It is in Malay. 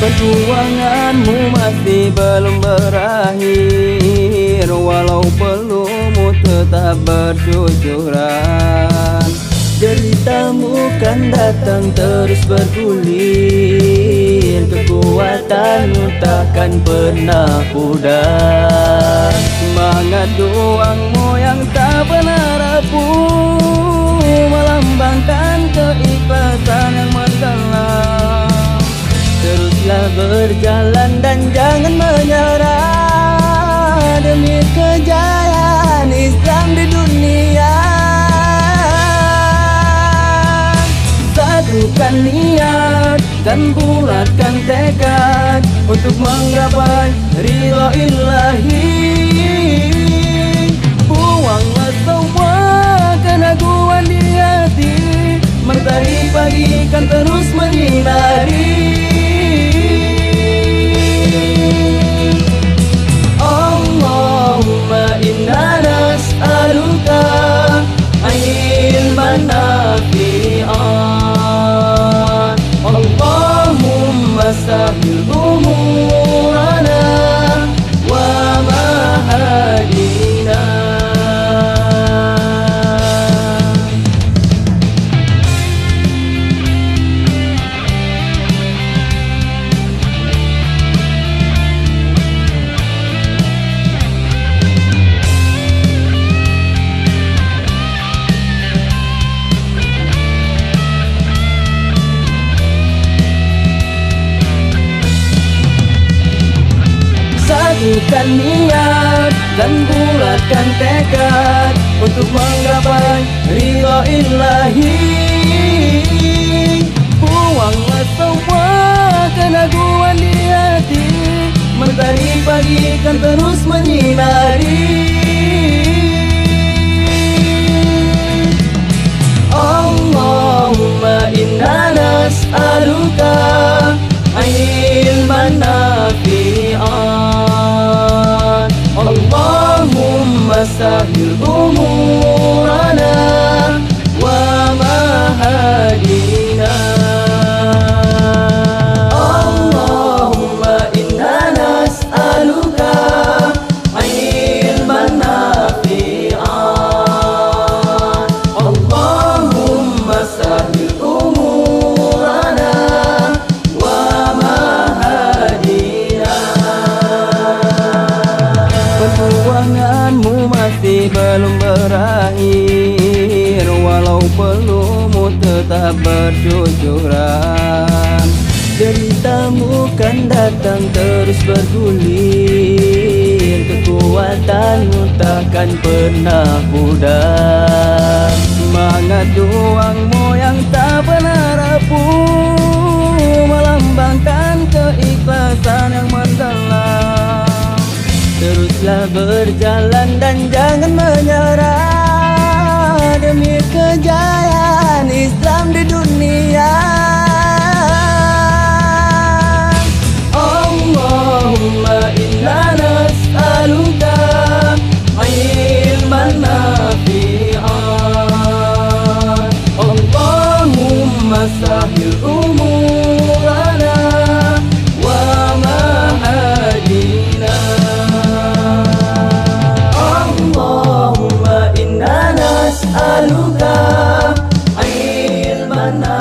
Perjuanganmu masih belum berakhir, walau peluhmu tetap bercucuran. Deritamu kan datang terus bergulir, kekuatanmu takkan pernah pudar. Semangat doangmu yang tak pernah rapuh, melambangkan keikhlasan yang mendalam. Teruslah berjalan dan jangan menyerah, demi kejayaan Islam di dunia. Satukan niat dan bulatkan tekad untuk menggapai ridha ilahi. Buanglah semua keraguan di hati, mentari pagi kan terus menyinari. Allahumma inna nas'aluka ilman nafi'an, Allahumma sahil umurana wa mahadina. Satukan niat dan bulatkan tekad untuk menggapai ridha ilahi. Buanglah semua keraguan di hati, mentari pagi kan terus menyinari. Allahumma inna nas'aluka ilman nafi'an, Allahumma sahil umurana wa mahadina. Allahumma inna nas'aluka ilman nafi'an, Allahumma sahil umurana wa mahadina. Perjuanganmu masih belum berakhir, walau peluhmu tetap bercucuran. Deritamu kan datang terus bergulir, kekuatanmu takkan pernah pudar. Semangat doangmu yang tak pernah rapuh, melambangkan keikhlasan yang mendalam. Teruslah berjalan dan jangan menyerah, demi kejayaan Islam di dunia. Allahumma inna nas'aluka ilman nafi'an, Allahumma sahil umurana wa mahadina. Allahumma inna nas'aluka ilman nafi'an.